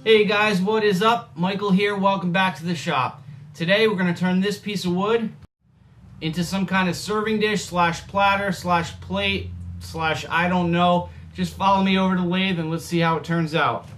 Hey guys, what is up? Michael here, welcome back to the shop. Today we're going to turn this piece of wood into some kind of serving dish slash platter slash plate slash I don't know. Just follow me over to the lathe and let's see how it turns out.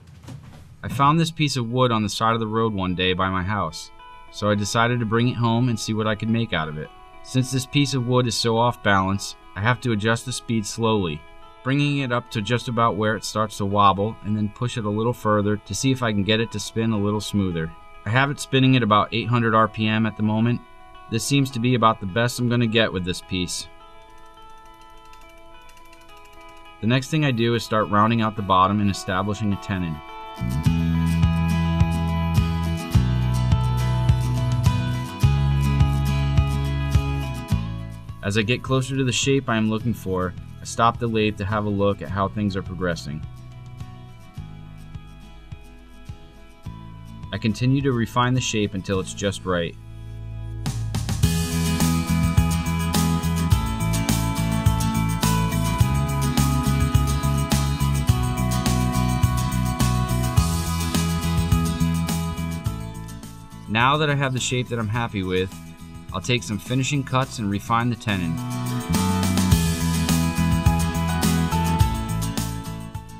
I found this piece of wood on the side of the road one day by my house, so I decided to bring it home and see what I could make out of it. Since this piece of wood is so off balance, I have to adjust the speed slowly, bringing it up to just about where it starts to wobble and then push it a little further to see if I can get it to spin a little smoother. I have it spinning at about 800 RPM at the moment. This seems to be about the best I'm going to get with this piece. The next thing I do is start rounding out the bottom and establishing a tenon. As I get closer to the shape I am looking for, I stop the lathe to have a look at how things are progressing. I continue to refine the shape until it's just right. Now that I have the shape that I'm happy with, I'll take some finishing cuts and refine the tenon.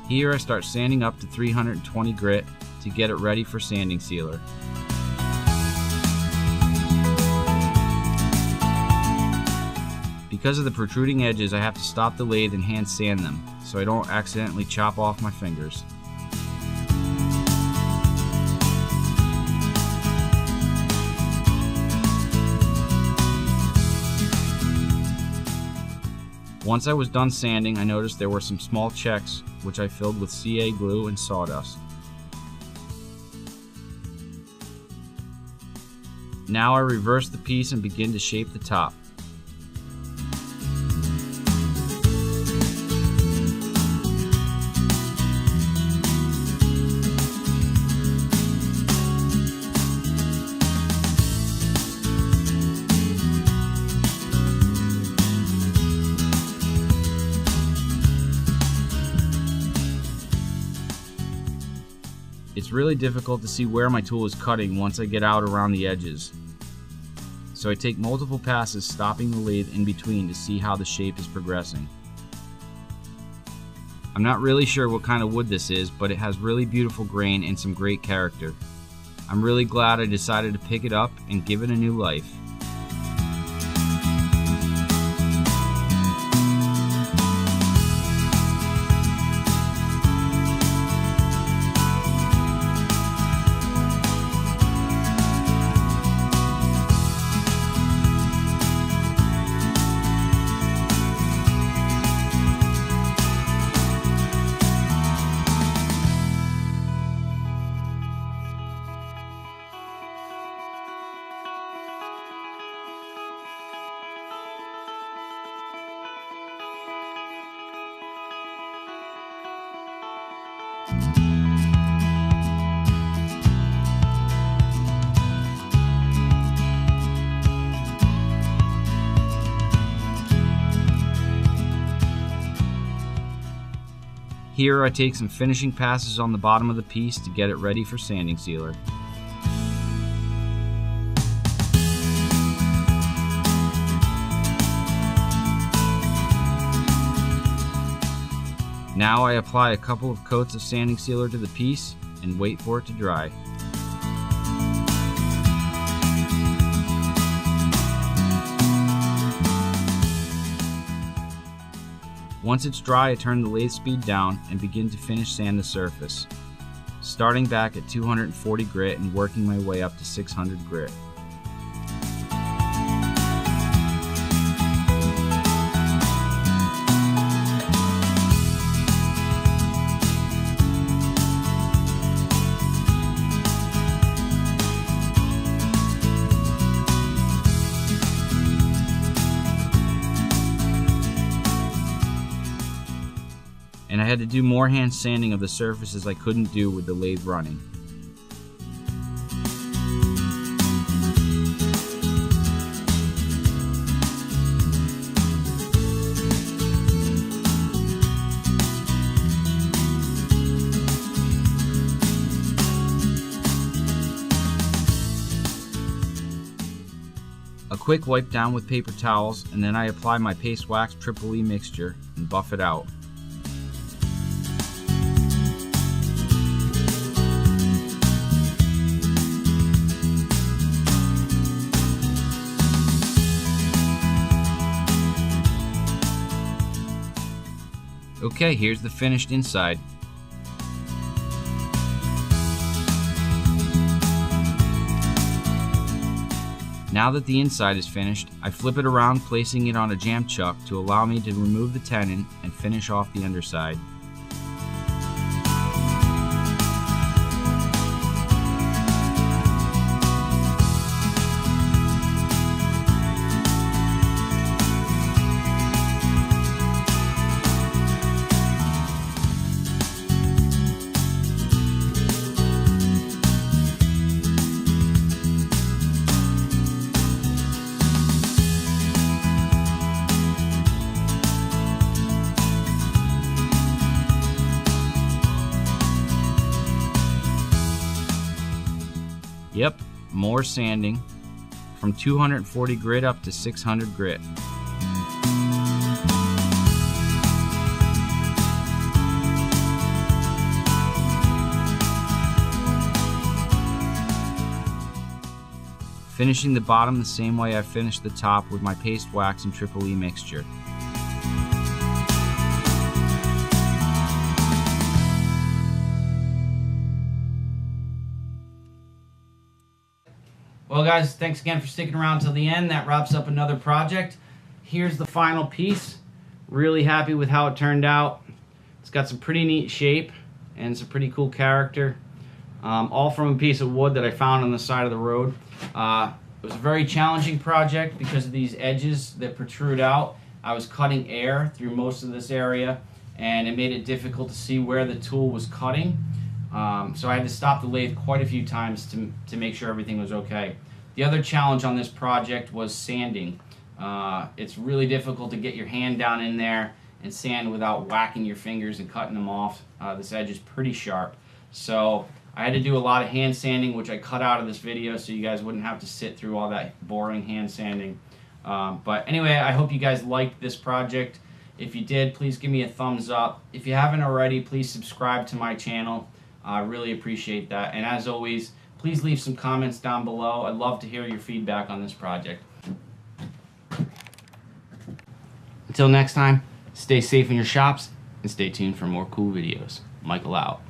Here I start sanding up to 320 grit to get it ready for sanding sealer. Because of the protruding edges, I have to stop the lathe and hand sand them so I don't accidentally chop off my fingers. Once I was done sanding, I noticed there were some small checks, which I filled with CA glue and sawdust. Now I reverse the piece and begin to shape the top. It's really difficult to see where my tool is cutting once I get out around the edges. So I take multiple passes, stopping the lathe in between to see how the shape is progressing. I'm not really sure what kind of wood this is, but it has really beautiful grain and some great character. I'm really glad I decided to pick it up and give it a new life. Here I take some finishing passes on the bottom of the piece to get it ready for sanding sealer. Now I apply a couple of coats of sanding sealer to the piece and wait for it to dry. Once it's dry, I turn the lathe speed down and begin to finish sand the surface, starting back at 240 grit and working my way up to 600 grit. And I had to do more hand sanding of the surfaces I couldn't do with the lathe running. quick wipe down with paper towels, and then I apply my paste wax triple E mixture and buff it out. Okay, here's the finished inside. Now that the inside is finished, I flip it around, placing it on a jam chuck to allow me to remove the tenon and finish off the underside. Yep, more sanding, from 240 grit up to 600 grit. Finishing the bottom the same way I finished the top with my paste wax and triple E mixture. Well guys, thanks again for sticking around till the end. That wraps up another project. Here's the final piece. Really happy with how it turned out. It's got some pretty neat shape and some pretty cool character. All from a piece of wood that I found on the side of the road. It was a very challenging project because of these edges that protrude out. I was cutting air through most of this area, and it made it difficult to see where the tool was cutting. So I had to stop the lathe quite a few times to make sure everything was okay. The other challenge on this project was sanding. It's really difficult to get your hand down in there and sand without whacking your fingers and cutting them off. This edge is pretty sharp. So I had to do a lot of hand sanding, which I cut out of this video so you guys wouldn't have to sit through all that boring hand sanding. But anyway, I hope you guys liked this project. If you did, please give me a thumbs up. If you haven't already, please subscribe to my channel. I really appreciate that. And as always, please leave some comments down below. I'd love to hear your feedback on this project. Until next time, stay safe in your shops and stay tuned for more cool videos. Michael out.